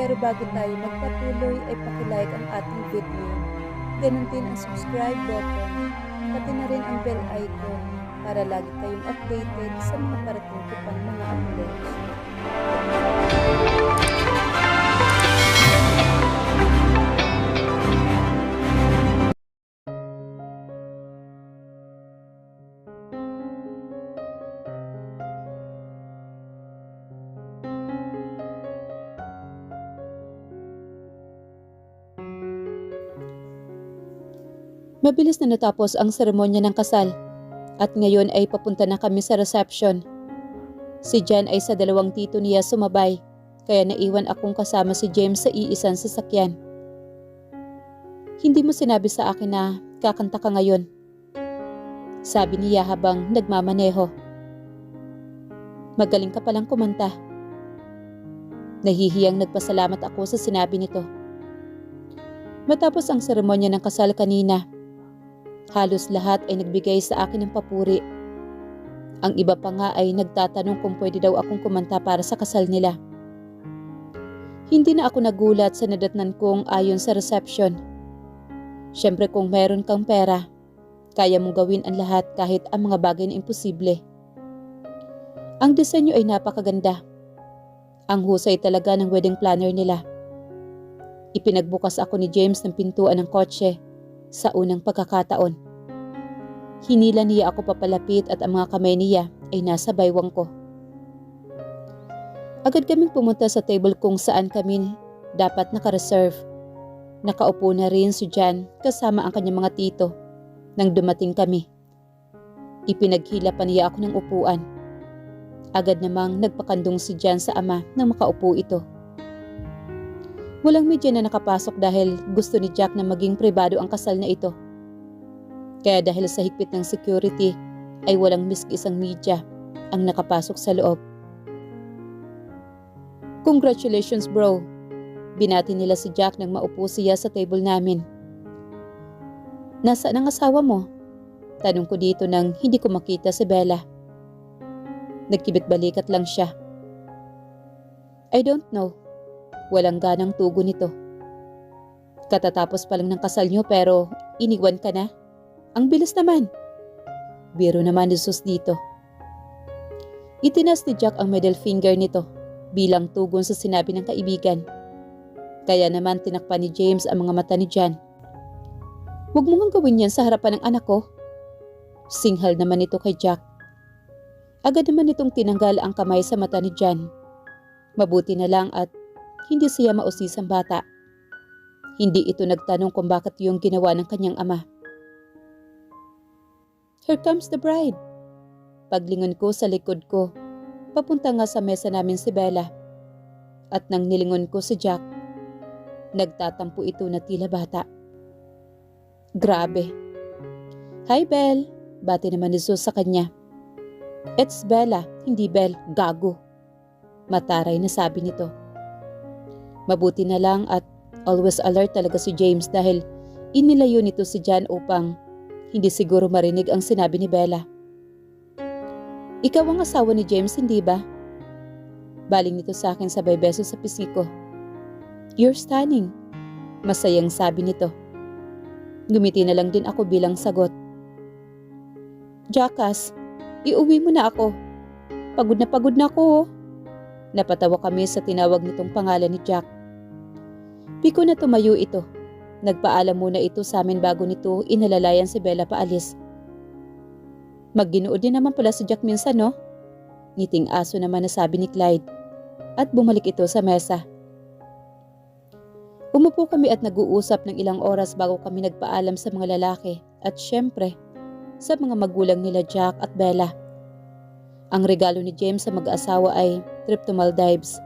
Pero bago tayo magpatuloy ay pakilike ang ating video. Ganun din ang subscribe button, pati na rin ang bell icon para lagi kayong updated sa mga parating ko pang mga uploads. Mabilis na natapos ang seremonya ng kasal at ngayon ay papunta na kami sa reception. Si Jan ay sa dalawang tito niya sumabay kaya naiwan akong kasama si James sa iisang sasakyan. Hindi mo sinabi sa akin na kakanta ka ngayon, sabi niya habang nagmamaneho. Magaling ka palang kumanta. Nahihiyang nagpasalamat ako sa sinabi nito. Matapos ang seremonya ng kasal kanina, halos lahat ay nagbigay sa akin ng papuri. Ang iba pa nga ay nagtatanong kung pwede daw akong kumanta para sa kasal nila. Hindi na ako nagulat sa nadatnan kong ayon sa reception. Siyempre kung meron kang pera, kaya mong gawin ang lahat kahit ang mga bagay na imposible. Ang disenyo ay napakaganda. Ang husay talaga ng wedding planner nila. Ipinagbukas ako ni James ng pintuan ng kotse sa unang pagkakataon. Hinila niya ako papalapit at ang mga kamay niya ay nasa baywang ko. Agad kaming pumunta sa table kung saan kami dapat naka-reserve. Nakaupo na rin si Jan kasama ang kanyang mga tito nang dumating kami. Ipinaghila pa niya ako ng upuan. Agad namang nagpakandong si Jan sa ama nang makaupo ito. Walang media na nakapasok dahil gusto ni Jack na maging pribado ang kasal na ito. Kaya dahil sa higpit ng security ay walang miski isang media ang nakapasok sa loob. Congratulations bro! Binati nila si Jack nang maupo siya sa table namin. Nasaan ang asawa mo? Tanong ko dito nang hindi ko makita si Bella. Nagkibit-balikat lang siya. I don't know. Walang ganang tugo nito. Katatapos pa lang ng kasal niyo pero iniwan ka na? Ang bilis naman. Biro naman ni Sus dito. Itinas ni Jack ang middle finger nito bilang tugon sa sinabi ng kaibigan. Kaya naman tinakpan ni James ang mga mata ni Jan. Huwag mo ngang gawin yan sa harapan ng anak ko. Singhal naman ito kay Jack. Agad naman itong tinanggal ang kamay sa mata ni Jan. Mabuti na lang at hindi siya mausisang bata. Hindi ito nagtanong kung bakit yung ginawa ng kanyang ama. Here comes the bride. Paglingon ko sa likod ko, papunta nga sa mesa namin si Bella. At nang nilingon ko si Jack, nagtatampo ito na tila bata. Grabe. Hi Belle, bati naman ni Sus sa kanya. It's Bella, hindi Belle, gago. Mataray na sabi nito. Mabuti na lang at always alert talaga si James dahil inilayo nito si Jan upang hindi siguro marinig ang sinabi ni Bella. Ikaw ang asawa ni James, hindi ba? Baling nito sa akin sabay beso sa pisngi ko. You're stunning, masayang sabi nito. Ngumiti na lang din ako bilang sagot. Jackass, iuwi mo na ako. Pagod na ako oh. Napatawa kami sa tinawag nitong pangalan ni Jack. Piko na tumayo ito. Nagpaalam muna ito sa amin bago nito inalalayan si Bella paalis. Magginood din naman pala si Jack minsan no? Ngiting aso naman na sabi ni Clyde. At bumalik ito sa mesa. Umupo kami at nag-uusap ng ilang oras bago kami nagpaalam sa mga lalaki at syempre sa mga magulang nila Jack at Bella. Ang regalo ni James sa mag-asawa ay trip to Maldives.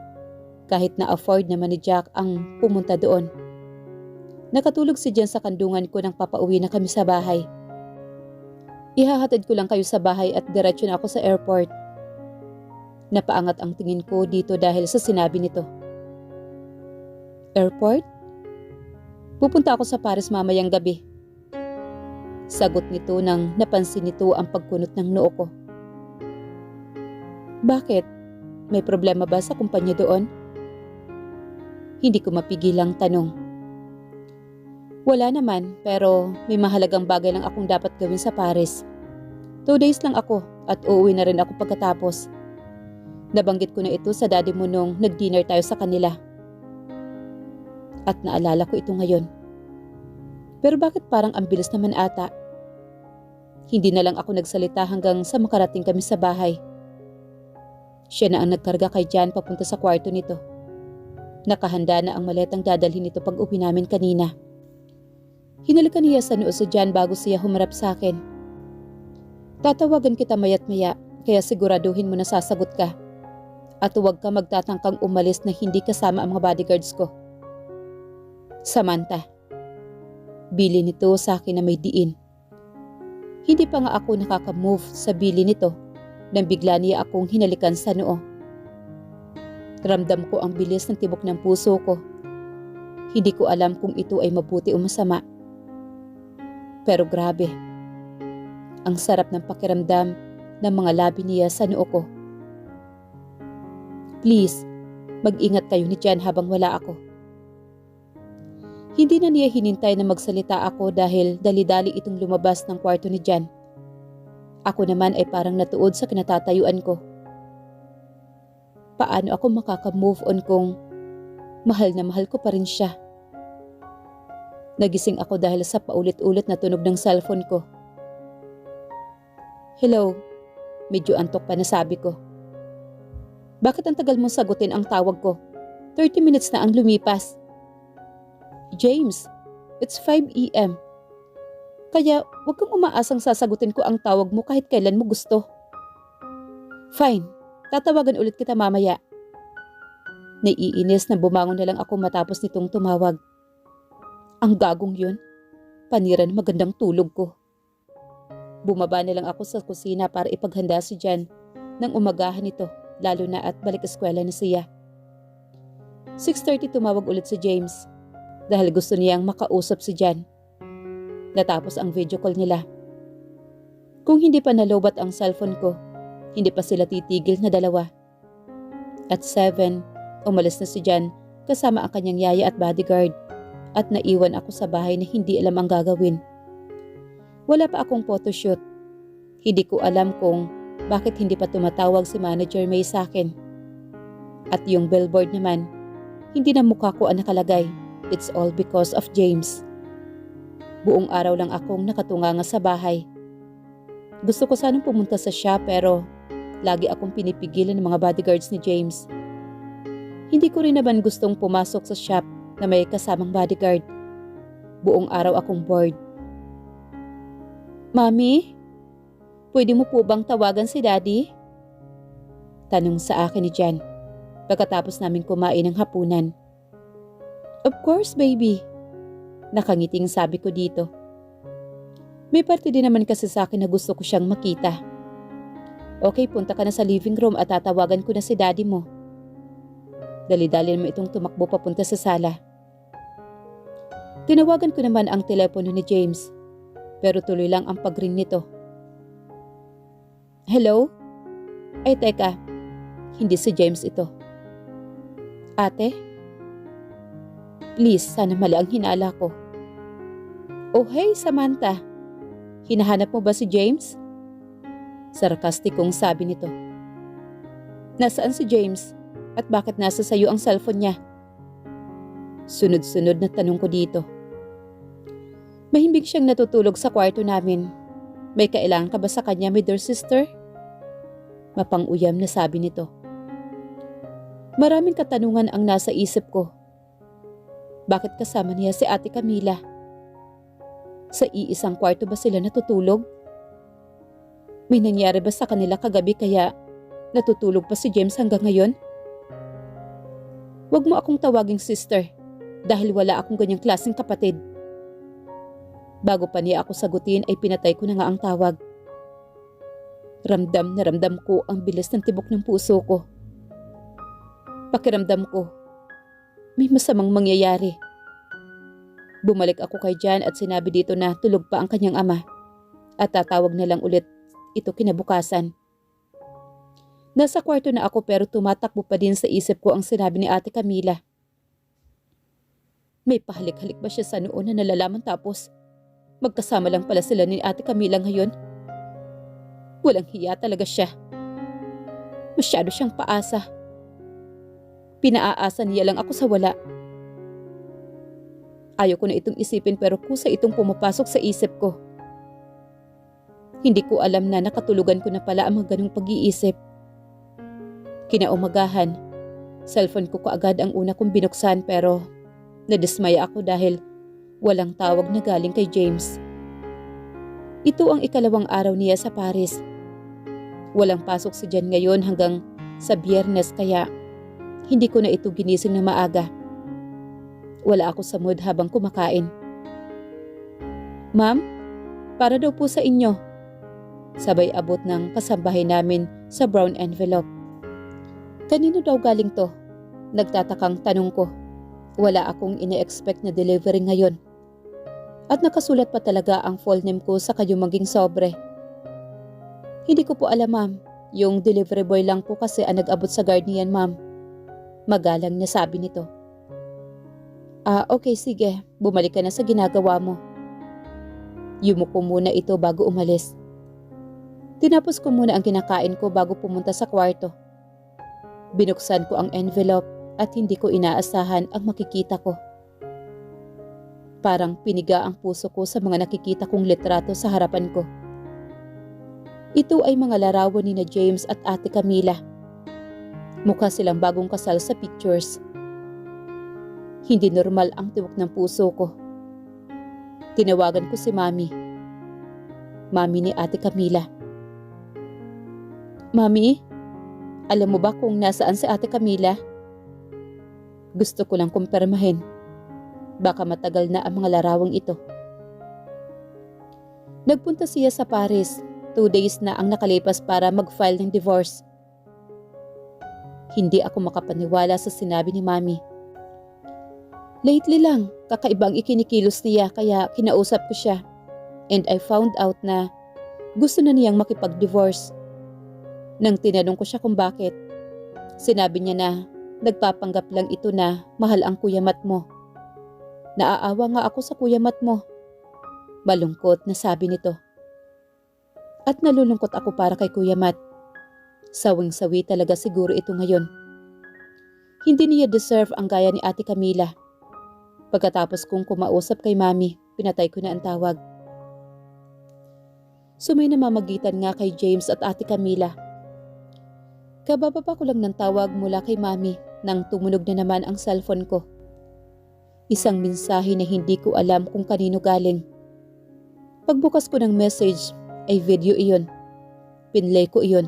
Kahit na-afford naman ni Jack ang pumunta doon. Nakatulog si Jen sa kandungan ko nang papauwi na kami sa bahay. Ihahatid ko lang kayo sa bahay at diretso na ako sa airport. Napaangat ang tingin ko dito dahil sa sinabi nito. Airport? Pupunta ako sa Paris mamayang gabi. Sagot nito nang napansin nito ang pagkunot ng noo ko. Bakit? May problema ba sa kumpanya doon? Hindi ko mapigilang tanong. Wala naman, pero may mahalagang bagay lang akong dapat gawin sa Paris. 2 days lang ako at uuwi na rin ako pagkatapos. Nabanggit ko na ito sa daddy mo nung nag-dinner tayo sa kanila. At naalala ko ito ngayon. Pero bakit parang ang bilis naman ata? Hindi na lang ako nagsalita hanggang sa makarating kami sa bahay. Siya na ang nagkarga kay Jan papunta sa kwarto nito. Nakahanda na ang maletang dadalhin nito pag uwi namin kanina. Hinalikan niya sa noo si Jan bago siya humarap sa akin. Tatawagan kita maya't maya, kaya siguraduhin mo na sasagot ka. At huwag ka magtatangkang umalis na hindi kasama ang mga bodyguards ko. Samantha. Bili nito sa akin na may diin. Hindi pa nga ako nakaka-move sa bili nito nang bigla niya akong hinalikan sa noo. Ramdam ko ang bilis ng tibok ng puso ko. Hindi ko alam kung ito ay mabuti o masama. Pero grabe. Ang sarap ng pakiramdam ng mga labi niya sa noo ko. Please, mag-ingat kayo ni Jan habang wala ako. Hindi na niya hinintay na magsalita ako dahil dali-dali itong lumabas ng kwarto ni Jan. Ako naman ay parang natuod sa kinatatayuan ko. Paano ako makaka-move on kung mahal na mahal ko pa rin siya? Nagising ako dahil sa paulit-ulit na tunog ng cellphone ko. Hello, medyo antok pa na sabi ko. Bakit ang tagal mong sagutin ang tawag ko? 30 minutes na ang lumipas. James, it's 5 AM. Kaya huwag kang umaasang sasagutin ko ang tawag mo kahit kailan mo gusto. Fine, tatawagan ulit kita mamaya. Naiinis na bumangon na lang ako matapos nitong tumawag. Ang gagong yun, panira na magandang tulog ko. Bumaba na lang ako sa kusina para ipaghanda si Jan ng umagahan nito, lalo na at balik eskwela na siya. 6:30 tumawag ulit si James dahil gusto niyang makausap si Jan. Natapos ang video call nila. Kung hindi pa nalobat ang cellphone ko, hindi pa sila titigil na dalawa. At 7, umalis na si Jan kasama ang kanyang yaya at bodyguard at naiwan ako sa bahay na hindi alam ang gagawin. Wala pa akong photoshoot. Hindi ko alam kung bakit hindi pa tumatawag si Manager May sa akin. At yung billboard naman, hindi na mukha ko ang nakalagay. It's all because of James. Buong araw lang akong nakatunganga sa bahay. Gusto ko sanang pumunta sa shop pero lagi akong pinipigilan ng mga bodyguards ni James. Hindi ko rin naman gustong pumasok sa shop na may kasamang bodyguard. Buong araw akong bored. Mami, pwede mo po bang tawagan si Daddy? Tanong sa akin ni Jan pagkatapos namin kumain ng hapunan. Of course, baby. Nakangiting sabi ko dito. May parte din naman kasi sa akin na gusto ko siyang makita. Okay, punta ka na sa living room at tatawagan ko na si Daddy mo. Dali-dali naman itong tumakbo papunta sa sala. Tinawagan ko naman ang telepono ni James, pero tuloy lang ang pag-ring nito. Hello? Ay teka, hindi si James ito. Ate? Please, sana mali ang hinala ko. Oh hey Samantha, hinahanap mo ba si James? Sarkastikong sabi nito. Nasaan si James? At bakit nasa sayo ang cellphone niya? Sunod-sunod na tanong ko dito. Mahimbing siyang natutulog sa kwarto namin. May kailangan ka ba sa kanya, my dear sister? Mapang-uyam na sabi nito. Maraming katanungan ang nasa isip ko. Bakit kasama niya si Ate Camila? Sa iisang kwarto ba sila natutulog? May nangyari ba sa kanila kagabi kaya natutulog pa si James hanggang ngayon? Huwag mo akong tawaging sister dahil wala akong ganyang klaseng kapatid. Bago pa niya ako sagutin ay pinatay ko na nga ang tawag. Ramdam na ramdam ko ang bilis ng tibok ng puso ko. Pakiramdam ko, may masamang mangyayari. Bumalik ako kay Jan at sinabi dito na tulog pa ang kanyang ama at tatawag na lang ulit ito kinabukasan. Nasa kwarto na ako pero tumatakbo pa din sa isip ko ang sinabi ni Ate Camila. May pahalik-halik ba siya sa noon na nalalaman tapos magkasama lang pala sila ni Ate Camila ngayon? Walang hiya talaga siya. Masyado siyang paasa. Pinaaasa niya lang ako sa wala. Ayaw ko na itong isipin pero kusa itong pumapasok sa isip ko. Hindi ko alam na nakatulugan ko na pala ang mga ganong pag-iisip. Kinaumagahan, cellphone ko kaagad ang una kong binuksan pero nadismaya ako dahil walang tawag na galing kay James. Ito ang ikalawang araw niya sa Paris. Walang pasok si Jan ngayon hanggang sa Biyernes kaya hindi ko na ito ginising na maaga. Wala ako sa mood habang kumakain. Ma'am, para daw po sa inyo. Sabay abot ng kasambahay namin sa brown envelope. Kanino daw galing to? Nagtatakang tanong ko. Wala akong ine-expect na delivery ngayon. At nakasulat pa talaga ang full name ko sa kayumanging sobre. Hindi ko po alam ma'am. Yung delivery boy lang po kasi ang nag-abot sa guard niyan ma'am. Magalang na sabi nito. Okay sige. Bumalik ka na sa ginagawa mo. Yumuko muna ito bago umalis. Tinapos ko muna ang kinakain ko bago pumunta sa kwarto. Binuksan ko ang envelope at hindi ko inaasahan ang makikita ko. Parang piniga ang puso ko sa mga nakikita kong litrato sa harapan ko. Ito ay mga larawan ni na James at Ate Camila. Mukha silang bagong kasal sa pictures. Hindi normal ang tibok ng puso ko. Tinawagan ko si Mami. Mami ni Ate Camila. Mami, alam mo ba kung nasaan si Ate Camila? Gusto ko lang kumpirmahin. Baka matagal na ang mga larawang ito. Nagpunta siya sa Paris. 2 days na ang nakalipas para mag-file ng divorce. Hindi ako makapaniwala sa sinabi ni Mami. Lately lang, kakaiba ang ikinikilos niya kaya kinausap ko siya. And I found out na gusto na niyang makipag-divorce. Nang tinanong ko siya kung bakit, sinabi niya na nagpapanggap lang ito na mahal ang Kuya Mat mo. Naaawa nga ako sa Kuya Mat mo. Malungkot na sabi nito. At nalulungkot ako para kay Kuya Mat. Sawing-sawi talaga siguro ito ngayon. Hindi niya deserve ang gaya ni Ate Camila. Pagkatapos kong kumausap kay Mami, pinatay ko na ang tawag. Sumay namamagitan nga kay James at Ate Camila. Kabababa ko lang ng tawag mula kay Mami nang tumunog na naman ang cellphone ko. Isang mensahe na hindi ko alam kung kanino galing. Pagbukas ko ng message ay video iyon. Pinlay ko iyon.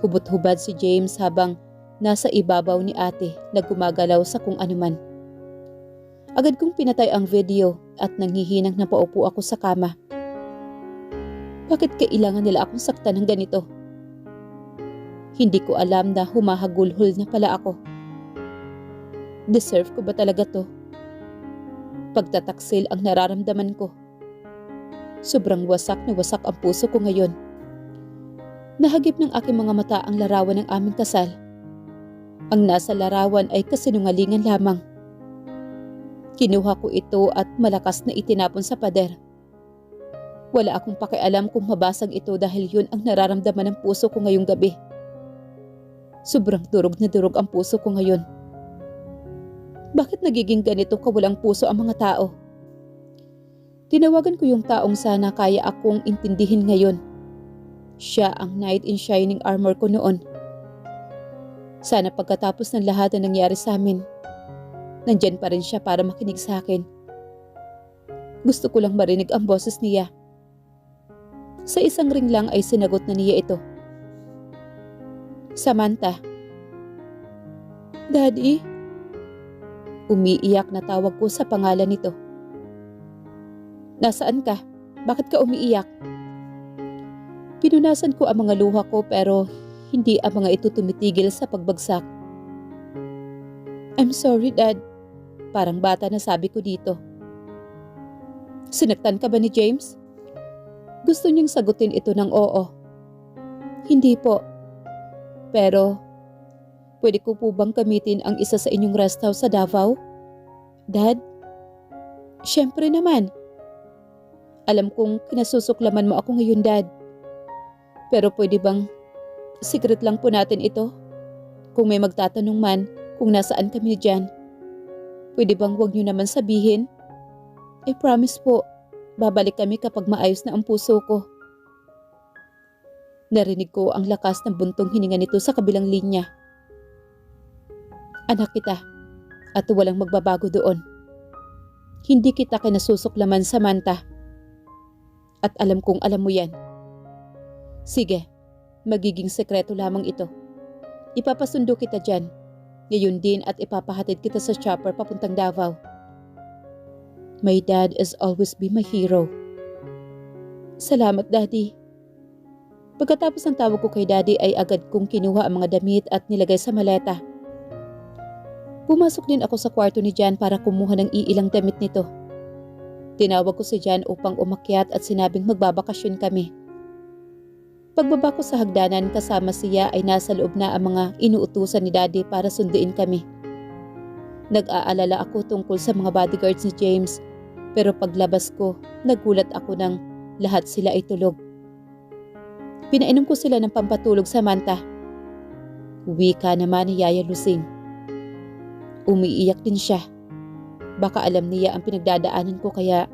Hubot-hubad si James habang nasa ibabaw ni ate na gumagalaw sa kung anuman. Agad kong pinatay ang video at nanghihinang na paupo ako sa kama. Bakit kailangan nila akong saktan ng ganito? Hindi ko alam na humahagulhol na pala ako. Deserve ko ba talaga to? Pagtataksil ang nararamdaman ko. Sobrang wasak na wasak ang puso ko ngayon. Nahagip ng aking mga mata ang larawan ng aming kasal. Ang nasa larawan ay kasinungalingan lamang. Kinuha ko ito at malakas na itinapon sa pader. Wala akong pakialam kung mabasag ito dahil yun ang nararamdaman ng puso ko ngayong gabi. Sobrang durog na durog ang puso ko ngayon. Bakit nagiging ganito kawalang puso ang mga tao? Tinawagan ko yung taong sana kaya akong intindihin ngayon. Siya ang knight in shining armor ko noon. Sana pagkatapos ng lahat na nangyari sa amin, nandyan pa rin siya para makinig sa akin. Gusto ko lang marinig ang boses niya. Sa isang ring lang ay sinagot na niya ito. Samantha. Daddy? Umiiyak na tawag ko sa pangalan nito. Nasaan ka? Bakit ka umiiyak? Pinunasan ko ang mga luha ko pero hindi ang mga ito tumitigil sa pagbagsak. I'm sorry, Dad. Parang bata na sabi ko dito. Sinaktan ka ba ni James? Gusto niyang sagutin ito ng oo. Hindi po. Pero, pwede ko po bang gamitin ang isa sa inyong rest house sa Davao? Dad? Siyempre naman. Alam kong kinasusuklaman mo ako ngayon, Dad. Pero pwede bang secret lang po natin ito? Kung may magtatanong man kung nasaan kami dyan, pwede bang wag niyo naman sabihin? Promise po, babalik kami kapag maayos na ang puso ko. Narinig ko ang lakas ng buntong hininga nito sa kabilang linya. Anak kita, at walang magbabago doon. Hindi kita kinasusuklaman, Samantha. At alam kong alam mo yan. Sige, magiging sekreto lamang ito. Ipapasundo kita dyan. Ngayon din at ipapahatid kita sa chopper papuntang Davao. My dad is always be my hero. Salamat, Daddy. Pagkatapos ng tawag ko kay Daddy ay agad kong kinuha ang mga damit at nilagay sa maleta. Pumasok din ako sa kwarto ni Jan para kumuha ng iilang damit nito. Tinawag ko si Jan upang umakyat at sinabing magbabakasyon kami. Pagbaba ko sa hagdanan kasama siya ay nasa loob na ang mga inuutusan ni Daddy para sunduin kami. Nag-aalala ako tungkol sa mga bodyguards ni James, pero paglabas ko, nagulat ako nang lahat sila ay tulog. Pinainom ko sila ng pampatulog, Samantha. Wika naman ni Yaya Lusing. Umiiyak din siya. Baka alam niya ang pinagdadaanan ko kaya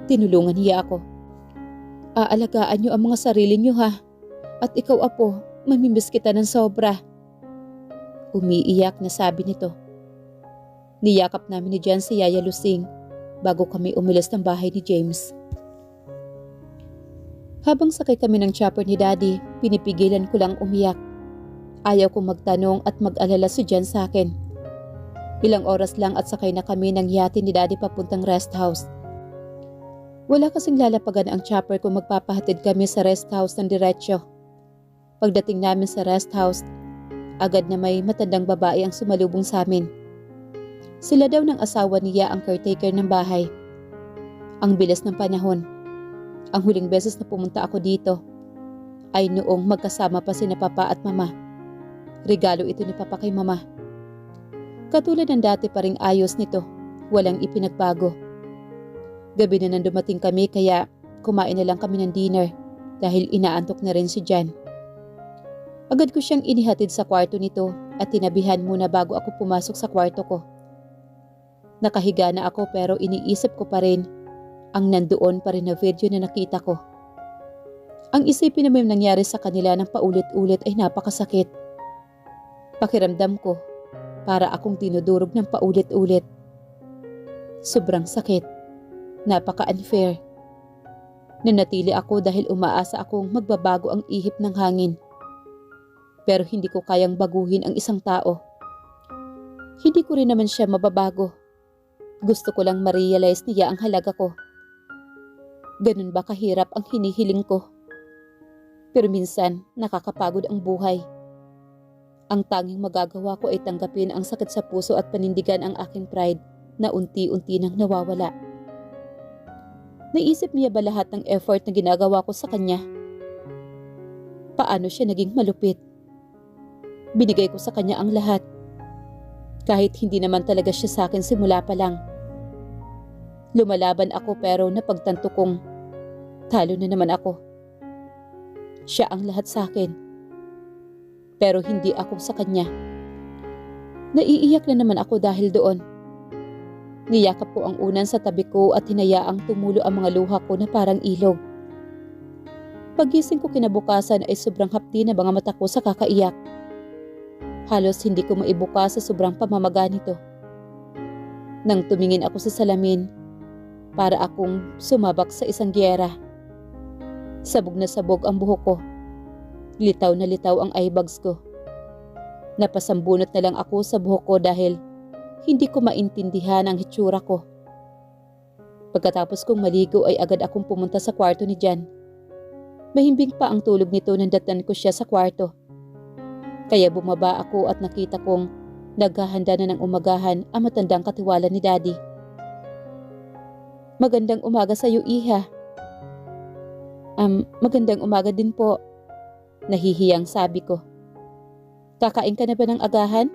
tinulungan niya ako. Aalagaan niyo ang mga sarili niyo, ha? At ikaw, Apo, mamimiss kita ng sobra. Umiiyak na sabi nito. Niyakap namin ni Jan si Yaya Lusing bago kami umilis ng bahay ni James. Habang sakay kami ng chopper ni Daddy, pinipigilan ko lang umiyak. Ayaw kong magtanong at mag-alala si Jan sa akin. Ilang oras lang at sakay na kami ng yate ni Daddy papuntang rest house. Wala kasing lalapagan ang chopper kung magpapahatid kami sa rest house ng diretsyo. Pagdating namin sa rest house, agad na may matandang babae ang sumalubong sa amin. Sila daw ng asawa niya ang caretaker ng bahay. Ang bilis ng panahon. Ang huling beses na pumunta ako dito ay noong magkasama pa sina Papa at Mama. Regalo ito ni Papa kay Mama. Katulad ng dati pa ring ayos nito, walang ipinagbago. Gabi na nang dumating kami kaya kumain na lang kami ng dinner dahil inaantok na rin si Jan. Agad ko siyang inihatid sa kwarto nito at tinabihan muna bago ako pumasok sa kwarto ko. Nakahiga na ako pero iniisip ko pa rin ang nandoon pa rin na video na nakita ko. Ang isipin na may nangyari sa kanila ng paulit-ulit ay napakasakit. Pakiramdam ko para akong dinudurog ng paulit-ulit. Sobrang sakit. Napaka-unfair. Nanatili ako dahil umaasa akong magbabago ang ihip ng hangin. Pero hindi ko kayang baguhin ang isang tao. Hindi ko rin naman siya mababago. Gusto ko lang ma-realize niya ang halaga ko. Ganun ba kahirap ang hinihiling ko? Pero minsan nakakapagod ang buhay. Ang tanging magagawa ko ay tanggapin ang sakit sa puso at panindigan ang aking pride na unti-unti nang nawawala. Naisip niya ba lahat ng effort na ginagawa ko sa kanya? Paano siya naging malupit? Binigay ko sa kanya ang lahat. Kahit hindi naman talaga siya sa akin simula pa lang. Lumalaban ako pero napagtanto kong talo na naman ako. Siya ang lahat sa akin. Pero hindi ako sa kanya. Naiiyak na naman ako dahil doon. Niyakap ko ang unan sa tabi ko at hinayaang tumulo ang mga luha ko na parang ilog. Pagising ko kinabukasan ay sobrang hapdi na mga mata ko sa kakaiyak. Halos hindi ko maibuka sa sobrang pamamaga nito. Nang tumingin ako sa salamin, para akong sumabak sa isang giyera. Sabog na sabog ang buhok ko. Litaw na litaw ang eyebags ko. Napasambunot na lang ako sa buhok ko dahil hindi ko maintindihan ang hitsura ko. Pagkatapos kong maligo ay agad akong pumunta sa kwarto ni Jan. Mahimbing pa ang tulog nito nang datnan ko siya sa kwarto. Kaya bumaba ako at nakita kong naghahanda na ng umagahan ang matandang katiwala ni Daddy. Magandang umaga sa iyo, Iha. Magandang umaga din po. Nahihiyang sabi ko. Kakain ka na ba ng agahan?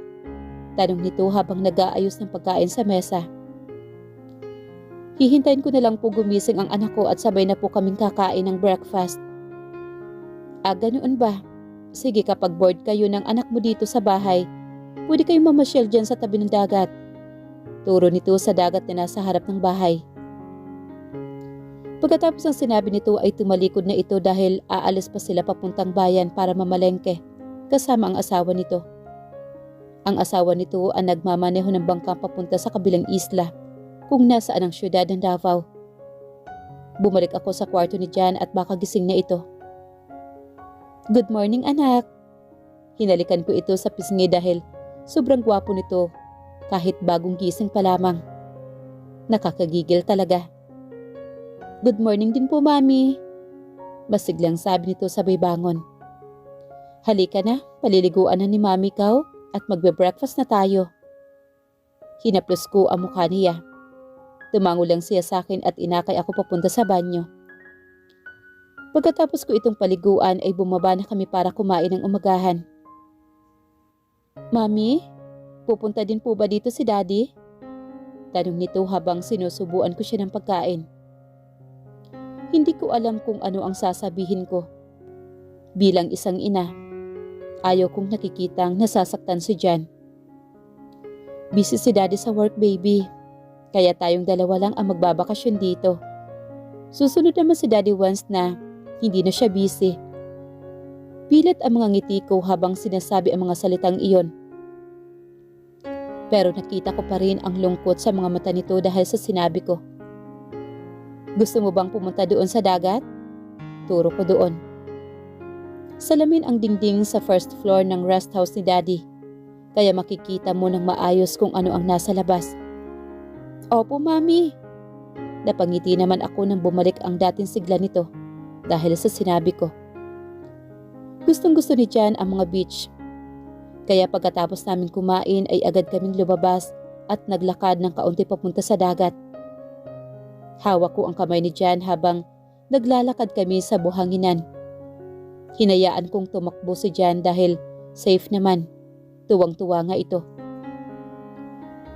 Tanong nito habang nag-aayos ng pagkain sa mesa. Hihintayin ko na lang po gumising ang anak ko at sabay na po kaming kakain ng breakfast. Ganoon ba? Sige, kapag bored kayo ng anak mo dito sa bahay, pwede kayong mamasyal dyan sa tabi ng dagat. Turo nito sa dagat na nasa harap ng bahay. Pagkatapos ng sinabi nito ay tumalikod na ito dahil aalis pa sila papuntang bayan para mamalengke kasama ang asawa nito. Ang asawa nito ang nagmamaneho ng bangka papunta sa kabilang isla kung nasaan ang syudad ng Davao. Bumalik ako sa kwarto ni Jan at baka gising na ito. Good morning, anak. Hinalikan ko ito sa pisngi dahil sobrang gwapo nito kahit bagong gising pa lamang. Nakakagigil talaga. Good morning din po, Mami. Masiglang sabi nito sabay bangon. Halika na, paliliguan na ni Mami Kau at magbe-breakfast na tayo. Hinaplos ko ang mukha niya. Tumango lang siya sa akin at inakay ako papunta sa banyo. Pagkatapos ko itong paliguan ay bumaba na kami para kumain ng umagahan. Mami, pupunta din po ba dito si Daddy? Tanong nito habang sinusubuan ko siya ng pagkain. Hindi ko alam kung ano ang sasabihin ko. Bilang isang ina, ayaw kong nakikitang nasasaktan si Jan. Busy si Daddy sa work, baby. Kaya tayong dalawa lang ang magbabakasyon dito. Susunod naman si Daddy once na hindi na siya busy. Pilit ang mga ngiti ko habang sinasabi ang mga salitang iyon. Pero nakita ko pa rin ang lungkot sa mga mata nito dahil sa sinabi ko. Gusto mo bang pumunta doon sa dagat? Turo ko doon. Salamin ang dingding sa first floor ng rest house ni Daddy. Kaya makikita mo ng maayos kung ano ang nasa labas. Opo, Mami. Napangiti naman ako nang bumalik ang dating sigla nito dahil sa sinabi ko. Gustong gusto ni Jan ang mga beach. Kaya pagkatapos namin kumain ay agad kaming lumabas at naglakad ng kaunti papunta sa dagat. Hawak ko ang kamay ni Jan habang naglalakad kami sa buhanginan. Hinayaan kong tumakbo si Jan dahil safe naman. Tuwang-tuwa nga ito.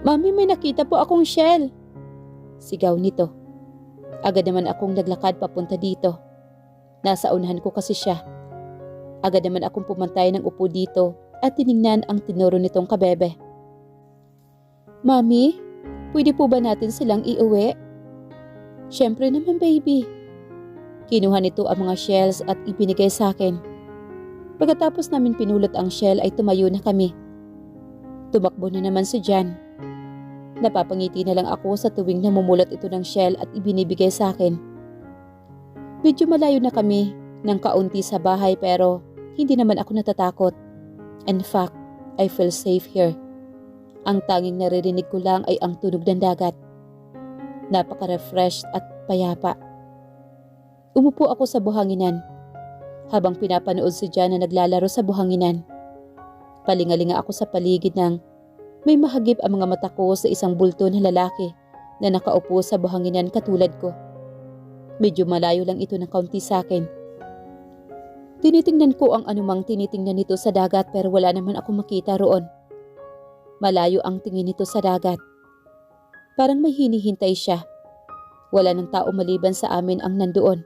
Mami, may nakita po akong shell. Sigaw nito. Agad naman akong naglakad papunta dito. Nasa unahan ko kasi siya. Agad naman akong pumantay ng upo dito at tiningnan ang tinuro nitong kabebe. Mami, pwede po ba natin silang iuwi? Siyempre naman, baby. Kinuha nito ang mga shells at ibinigay sa akin. Pagkatapos namin pinulot ang shell ay tumayo na kami. Tumakbo na naman si Jan. Napapangiti na lang ako sa tuwing namumulot ito ng shell at ibinibigay sa akin. Medyo malayo na kami ng kaunti sa bahay pero hindi naman ako natatakot. In fact, I feel safe here. Ang tanging naririnig ko lang ay ang tunog ng dagat. Napaka-refreshed at payapa. Umupo ako sa buhanginan habang pinapanood si Jan na naglalaro sa buhanginan. Palingalinga ako sa paligid ng may mahagip ang mga mata ko sa isang bulto na lalaki na nakaupo sa buhanginan katulad ko. Medyo malayo lang ito ng kaunti sa akin. Tinitingnan ko ang anumang tinitingnan nito sa dagat pero wala naman ako makita roon. Malayo ang tingin nito sa dagat. Parang may hinihintay siya. Wala ng tao maliban sa amin ang nandoon.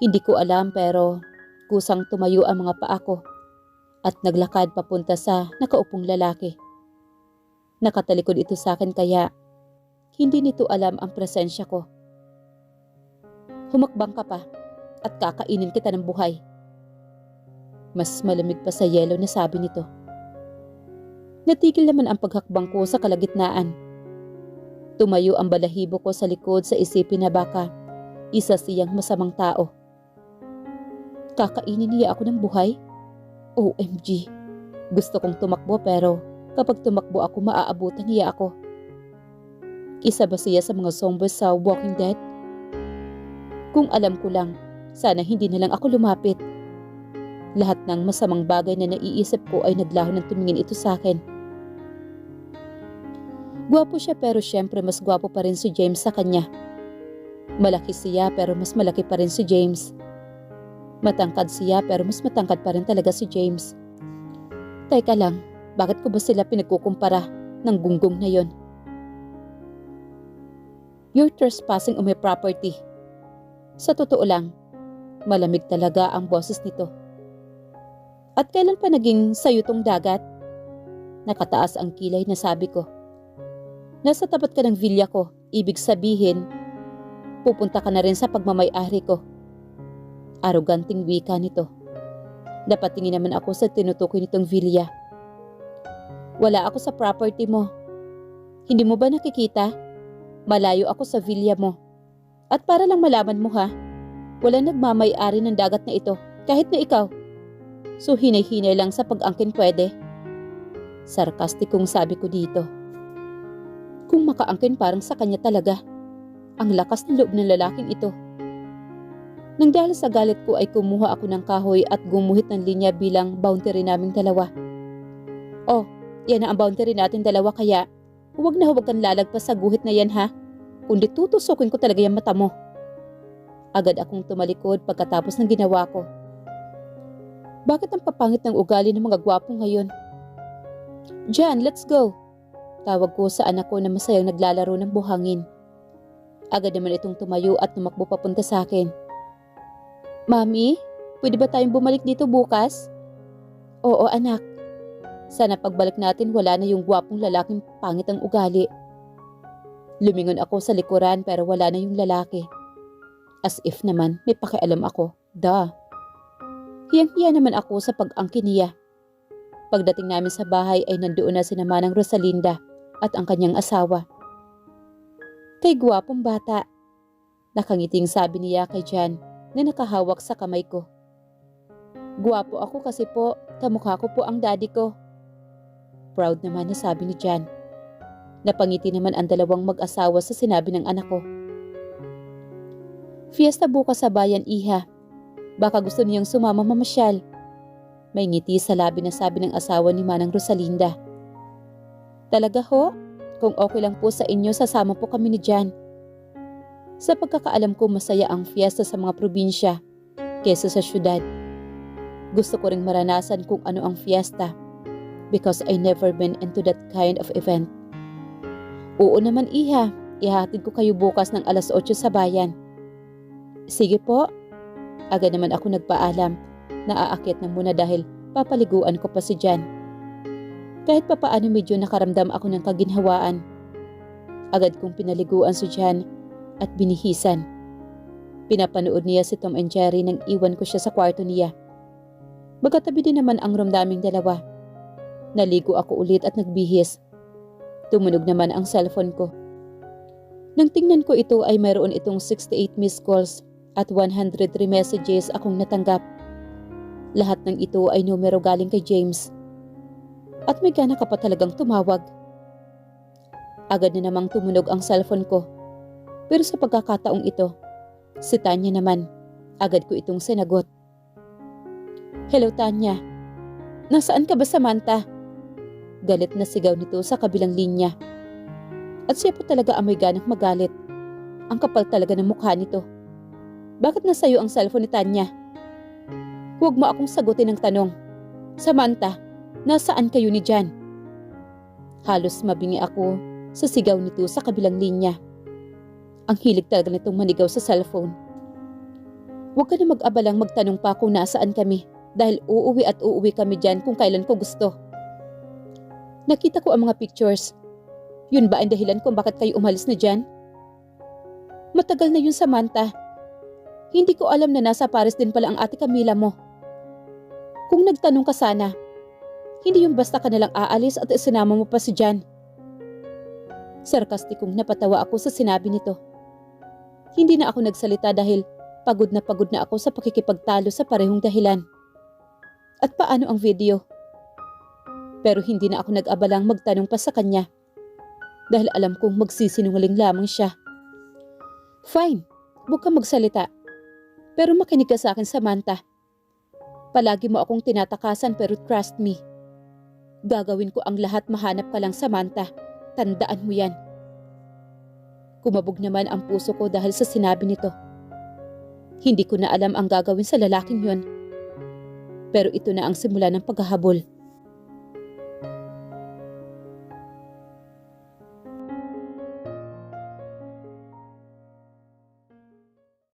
Hindi ko alam pero kusang tumayo ang mga paa ko at naglakad papunta sa nakaupong lalaki. Nakatalikod ito sa akin kaya hindi nito alam ang presensya ko. Humakbang ka pa at kakainin kita ng buhay. Mas malamig pa sa yelo na sabi nito. Natigil naman ang paghakbang ko sa kalagitnaan. Tumayo ang balahibo ko sa likod sa isipin na baka isa siyang masamang tao. Kakainin niya ako ng buhay? OMG. Gusto kong tumakbo pero kapag tumakbo ako maaabutan niya ako. Isa ba siya sa mga zombies sa Walking Dead? Kung alam ko lang, sana hindi na lang ako lumapit. Lahat ng masamang bagay na naiisip ko ay naglaho ng tumingin ito sa akin. Gwapo siya pero syempre mas gwapo pa rin si James sa kanya. Malaki siya pero mas malaki pa rin si James. Matangkad siya pero mas matangkad pa rin talaga si James. Teka lang, bakit ko ba sila pinagkukumpara ng gunggong na yon? You're trespassing on my property. Sa totoo lang, malamig talaga ang boses nito. At kailan pa naging sayo tong dagat? Nakataas ang kilay na sabi ko. Nasa tapat ka ng villa ko, ibig sabihin, pupunta ka na rin sa pagmamay-ari ko. Aroganting wika nito. Napatingin naman ako sa tinutukoy nitong villa. Wala ako sa property mo. Hindi mo ba nakikita? Malayo ako sa villa mo. At para lang malaman mo ha, walang nagmamay-ari ng dagat na ito, kahit na ikaw. So hinay-hinay lang sa pag-angkin pwede. Sarkastikong sabi ko dito. Kung makaangkin parang sa kanya talaga. Ang lakas ng loob ng lalaking ito. Nang dahil sa galit ko ay kumuha ako ng kahoy at gumuhit ng linya bilang boundary naming dalawa. Oh, yan na ang boundary natin dalawa kaya huwag na huwag kang lalagpas sa guhit na yan ha. Kundi tutusukin ko talaga yung mata mo. Agad akong tumalikod pagkatapos ng ginawa ko. Bakit ang papangit ng ugali ng mga gwapo ngayon? Jan, let's go. Tawag ko sa anak ko na masayang naglalaro ng buhangin. Agad naman itong tumayo at tumakbo papunta sa akin. Mami, pwede ba tayong bumalik dito bukas? Oo anak. Sana pagbalik natin wala na yung gwapong lalaking pangit ang ugali. Lumingon ako sa likuran pero wala na yung lalaki. As if naman may pakialam ako. Duh. Hiyang-hiya naman ako sa pag-angkin niya. Pagdating namin sa bahay ay nandoon na si Manang Rosalinda at ang kanyang asawa. Kay gwapong bata. Nakangiting sabi niya kay Jan na nakahawak sa kamay ko. Gwapo ako kasi po, kamukha ko po ang daddy ko. Proud naman na sabi ni Jan. Napangiti naman ang dalawang mag-asawa sa sinabi ng anak ko. Fiesta bukas sa bayan, iha. Baka gusto niyang sumama mamasyal. May ngiti sa labi na sabi ng asawa ni Manang Rosalinda. Talaga ho? Kung okay lang po sa inyo, sasama po kami ni Jan. Sa pagkakaalam ko masaya ang fiesta sa mga probinsya kesa sa syudad. Gusto ko ring maranasan kung ano ang fiesta because I never been into that kind of event. Oo naman iha, ihatid ko kayo bukas ng 8:00 sa bayan. Sige po. Agad naman ako nagpaalam na aakyat na muna dahil papaliguan ko pa si Jan. Kahit papaano medyo nakaramdam ako ng kaginhawaan. Agad kong pinaliguan si Jan at binihisan. Pinapanood niya si Tom and Jerry nang iwan ko siya sa kwarto niya. Magkatabi din naman ang room naming dalawa. Naligo ako ulit at nagbihis. Tumunog naman ang cellphone ko. Nang tingnan ko ito ay mayroon itong 68 missed calls at 103 messages akong natanggap. Lahat ng ito ay numero galing kay James. At may gana ka pa talagang tumawag. Agad na namang tumunog ang cellphone ko. Pero sa pagkakataong ito, si Tanya naman, agad ko itong sinagot. Hello Tanya, nasaan ka ba Samantha? Galit na sigaw nito sa kabilang linya. At siya po talaga amoy ganang magalit. Ang kapal talaga ng mukha nito. Bakit nasayo ang cellphone ni Tanya? Huwag mo akong sagutin ng tanong. Samantha, nasaan kayo ni Jan? Halos mabingi ako sa sigaw nito sa kabilang linya. Ang hilig talaga nitong manigaw sa cellphone. Huwag ka na mag-abalang magtanong pa kung nasaan kami dahil uuwi at uuwi kami dyan kung kailan ko gusto. Nakita ko ang mga pictures. Yun ba ang dahilan kung bakit kayo umalis na dyan? Matagal na yun Samantha. Hindi ko alam na nasa Paris din pala ang ate Camila mo. Kung nagtanong ka sana, hindi yung basta ka nalang aalis at isinama mo pa si Jan. Sarkastikong napatawa ako sa sinabi nito. Hindi na ako nagsalita dahil pagod na ako sa pakikipagtalo sa parehong dahilan. At paano ang video? Pero hindi na ako nag-abalang magtanong pa sa kanya dahil alam kong magsisinungaling lamang siya. Fine, huwag kang magsalita. Pero makinig ka sa akin Samantha. Palagi mo akong tinatakasan pero trust me. Gagawin ko ang lahat mahanap ka lang Samantha. Tandaan mo yan. Kumabog naman ang puso ko dahil sa sinabi nito. Hindi ko na alam ang gagawin sa lalaking yon. Pero ito na ang simula ng paghahabol.